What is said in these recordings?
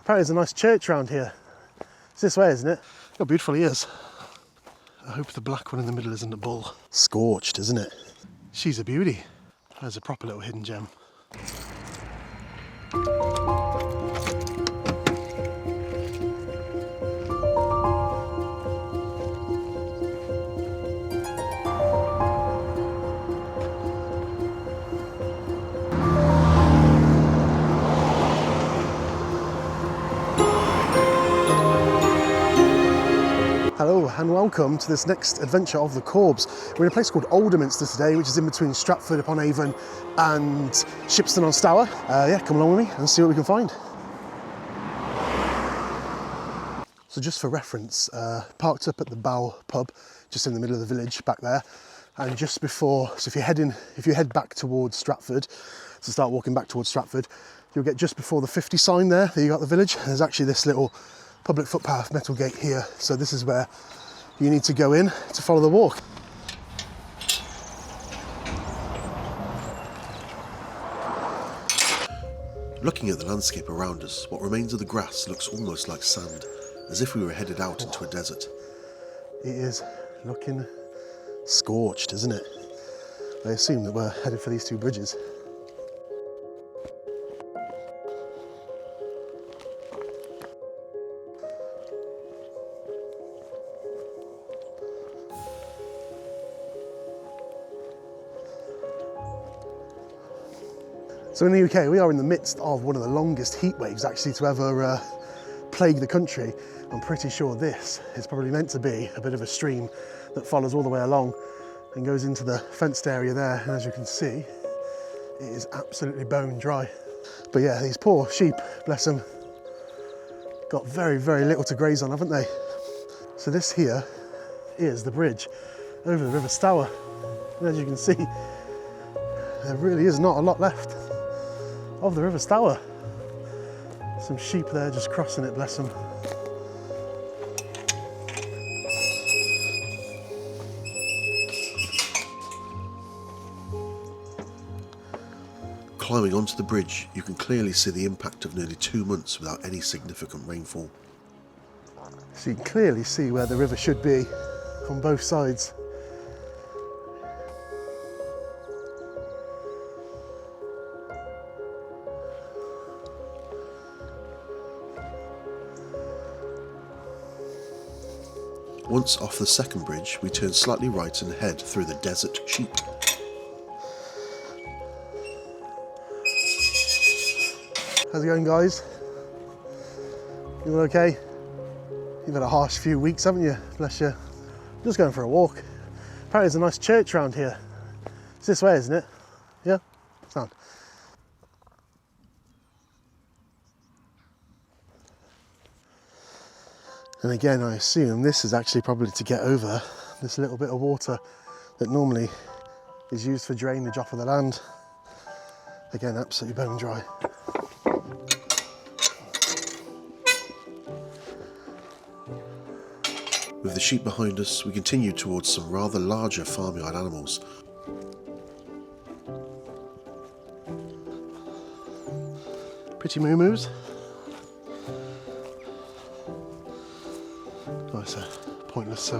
Apparently there's a nice church around here. It's this way, isn't it? Look how beautiful he is. I hope the black one in the middle isn't a bull. Scorched, isn't it? She's a beauty. There's a proper little hidden gem. Hello and welcome to this next adventure of the Corbs. We're in a place called Alderminster today, which is in between Stratford upon Avon and Shipston on Stour. Yeah, come along with me and see what we can find. So just for reference, parked up at the Bow pub, just in the middle of the village back there. And just before, so if you head back towards Stratford, to start walking back towards Stratford, you'll get just before the 50 sign there you got the village. There's actually this little public footpath metal gate here, so this is where you need to go in to follow the walk. Looking at the landscape around us, what remains of the grass looks almost like sand, as if we were headed out into a desert. It is looking scorched, isn't it? I assume that we're headed for these two bridges. So in the UK, we are in the midst of one of the longest heat waves actually to ever plague the country. I'm pretty sure this is probably meant to be a bit of a stream that follows all the way along and goes into the fenced area there. And as you can see, it is absolutely bone dry. But yeah, these poor sheep, bless them, got very, very little to graze on, haven't they? So this here is the bridge over the River Stour. And as you can see, there really is not a lot left of the River Stour. Some sheep there just crossing it, bless them. Climbing onto the bridge, you can clearly see the impact of nearly 2 months without any significant rainfall. So you can clearly see where the river should be on both sides. Once off the second bridge, we turn slightly right and head through the desert sheep. How's it going, guys? You all okay? You've had a harsh few weeks, haven't you? Bless you. Just going for a walk. Apparently there's a nice church around here. It's this way, isn't it? Yeah? Sound. And again, I assume this is actually probably to get over this little bit of water that normally is used for drainage off of the land. Again, absolutely bone dry. With the sheep behind us, we continue towards some rather larger farmyard animals. Pretty moo-moos. Oh, it's a pointless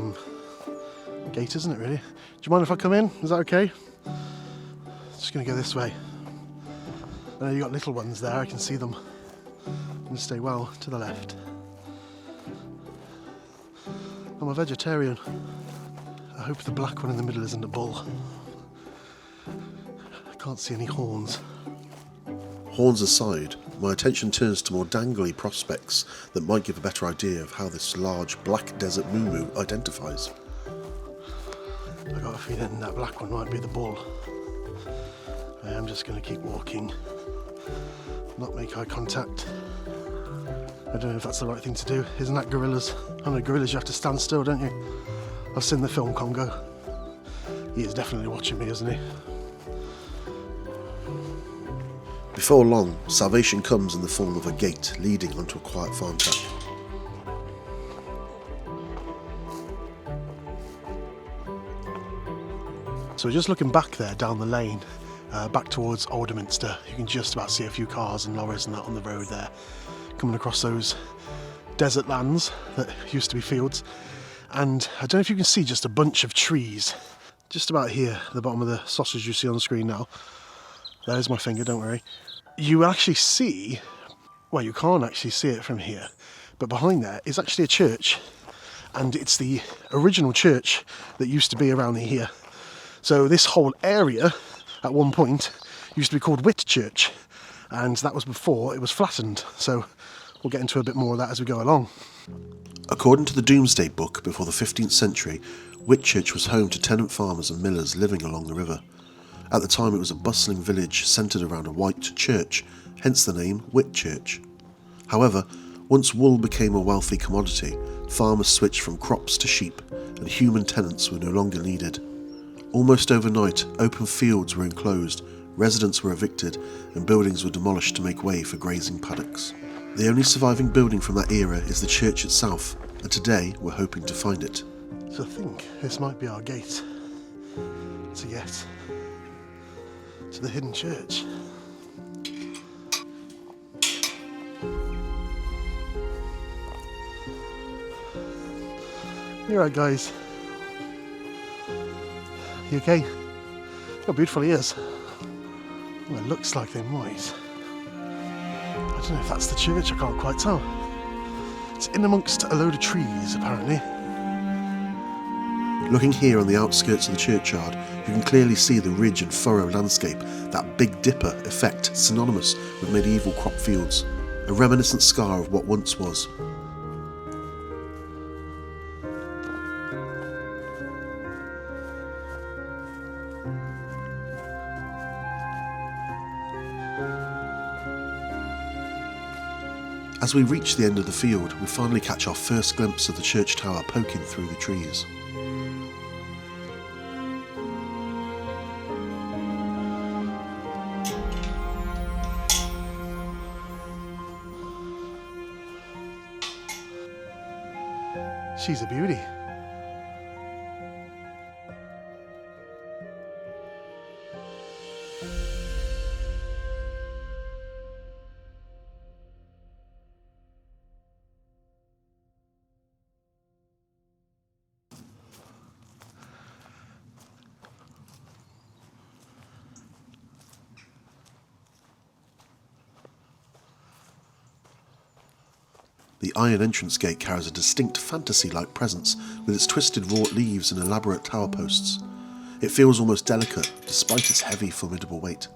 gate, isn't it, really? Do you mind if I come in? Is that okay? Just going to go this way. I know you've got little ones there, I can see them. I'm going to stay well to the left. I'm a vegetarian. I hope the black one in the middle isn't a bull. I can't see any horns. Horns aside, my attention turns to more dangly prospects that might give a better idea of how this large black desert moo identifies. I got a feeling that black one might be the bull. I am just going to keep walking, not make eye contact. I don't know if that's the right thing to do. Isn't that gorillas? I know gorillas, you have to stand still, don't you? I've seen the film Congo. He is definitely watching me, isn't he? Before long, salvation comes in the form of a gate leading onto a quiet farm track. So we're just looking back there down the lane, back towards Alderminster. You can just about see a few cars and lorries and that on the road there. coming across those desert lands that used to be fields. And I don't know if you can see just a bunch of trees just about here at the bottom of the sausage you see on the screen now. There's my finger, don't worry. You actually see, well, you can't actually see it from here, but behind there is actually a church, and it's the original church that used to be around here. So this whole area at one point used to be called Whitchurch, and that was before it was flattened. So we'll get into a bit more of that as we go along. According to the Domesday Book, before the 15th century, Whitchurch was home to tenant farmers and millers living along the river. At the time it was a bustling village centred around a white church, hence the name Whitchurch. However, once wool became a wealthy commodity, farmers switched from crops to sheep, and human tenants were no longer needed. Almost overnight, open fields were enclosed, residents were evicted, and buildings were demolished to make way for grazing paddocks. The only surviving building from that era is the church itself, and today we're hoping to find it. So I think this might be our gate to get to the hidden church. You're right, guys. You okay? How beautiful he is. Well, it looks like they might. I don't know if that's the church, I can't quite tell. It's in amongst a load of trees, apparently. Looking here on the outskirts of the churchyard, you can clearly see the ridge and furrow landscape, that Big Dipper effect synonymous with medieval crop fields, a reminiscent scar of what once was. As we reach the end of the field, we finally catch our first glimpse of the church tower poking through the trees. She's a beauty. The iron entrance gate carries a distinct fantasy-like presence with its twisted wrought leaves and elaborate tower posts. It feels almost delicate, despite its heavy, formidable weight.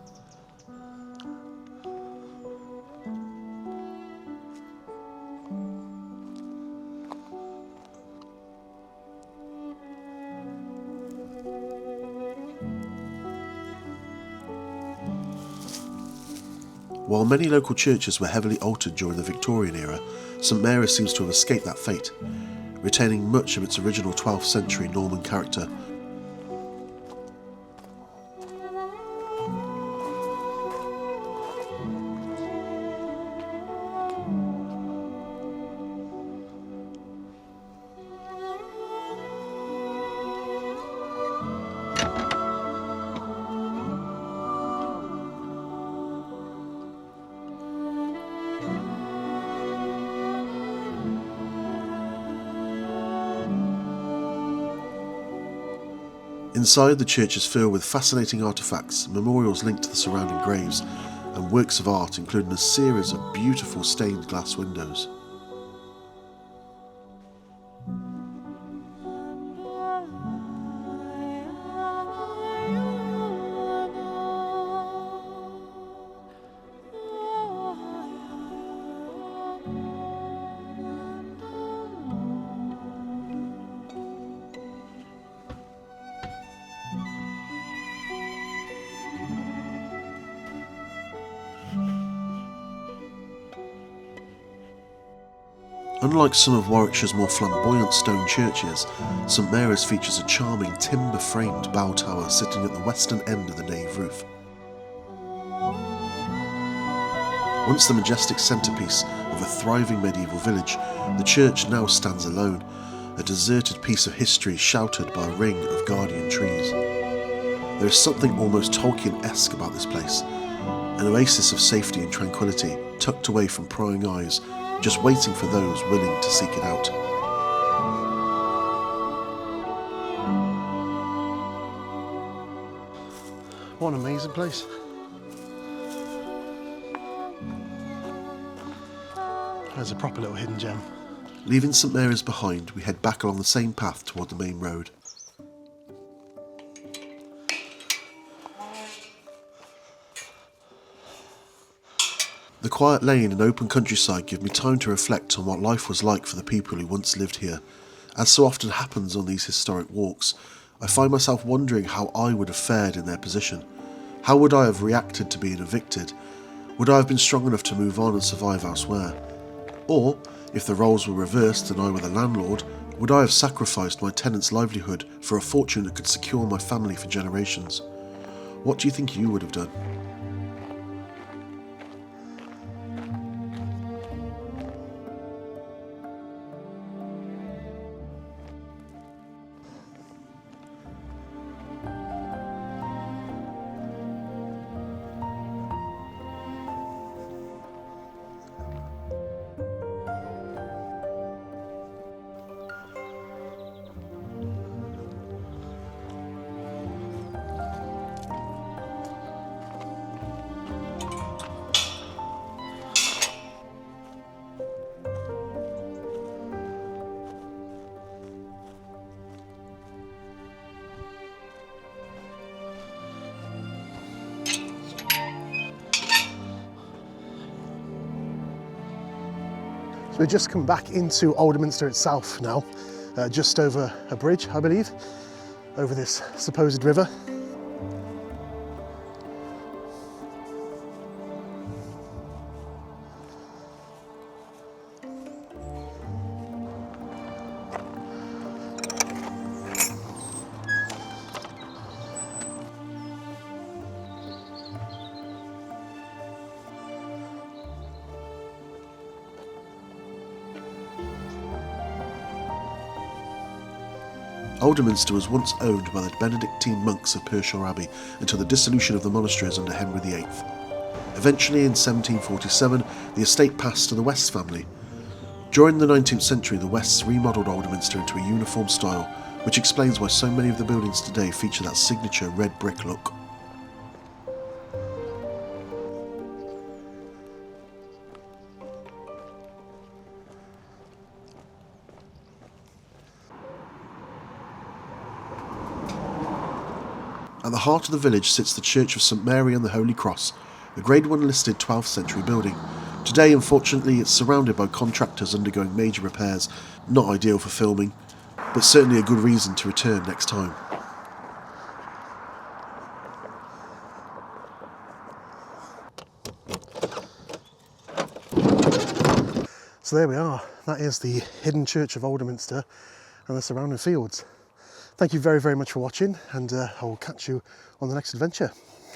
While many local churches were heavily altered during the Victorian era, St Mary's seems to have escaped that fate, retaining much of its original 12th century Norman character. Inside, the church is filled with fascinating artefacts, memorials linked to the surrounding graves, and works of art including a series of beautiful stained glass windows. Unlike some of Warwickshire's more flamboyant stone churches, St Mary's features a charming timber-framed bow tower sitting at the western end of the nave roof. Once the majestic centrepiece of a thriving medieval village, the church now stands alone, a deserted piece of history sheltered by a ring of guardian trees. There is something almost Tolkien-esque about this place, an oasis of safety and tranquility, tucked away from prying eyes, just waiting for those willing to seek it out. What an amazing place. There's a proper little hidden gem. Leaving St Mary's behind, we head back along the same path toward the main road. The quiet lane and open countryside give me time to reflect on what life was like for the people who once lived here. As so often happens on these historic walks, I find myself wondering how I would have fared in their position. How would I have reacted to being evicted? Would I have been strong enough to move on and survive elsewhere? Or, if the roles were reversed and I were the landlord, would I have sacrificed my tenant's livelihood for a fortune that could secure my family for generations? What do you think you would have done? So we've just come back into Alderminster itself now, just over a bridge, I believe, over this supposed river. Alderminster was once owned by the Benedictine monks of Pershore Abbey until the dissolution of the monasteries under Henry VIII. Eventually, in 1747, the estate passed to the West family. During the 19th century, the Wests remodelled Alderminster into a uniform style, which explains why so many of the buildings today feature that signature red brick look. At the heart of the village sits the Church of St Mary and the Holy Cross, a Grade 1 listed 12th century building. Today, unfortunately, it's surrounded by contractors undergoing major repairs, not ideal for filming, but certainly a good reason to return next time. So there we are, that is the hidden Church of Alderminster and the surrounding fields. Thank you very, very much for watching, and I will catch you on the next adventure.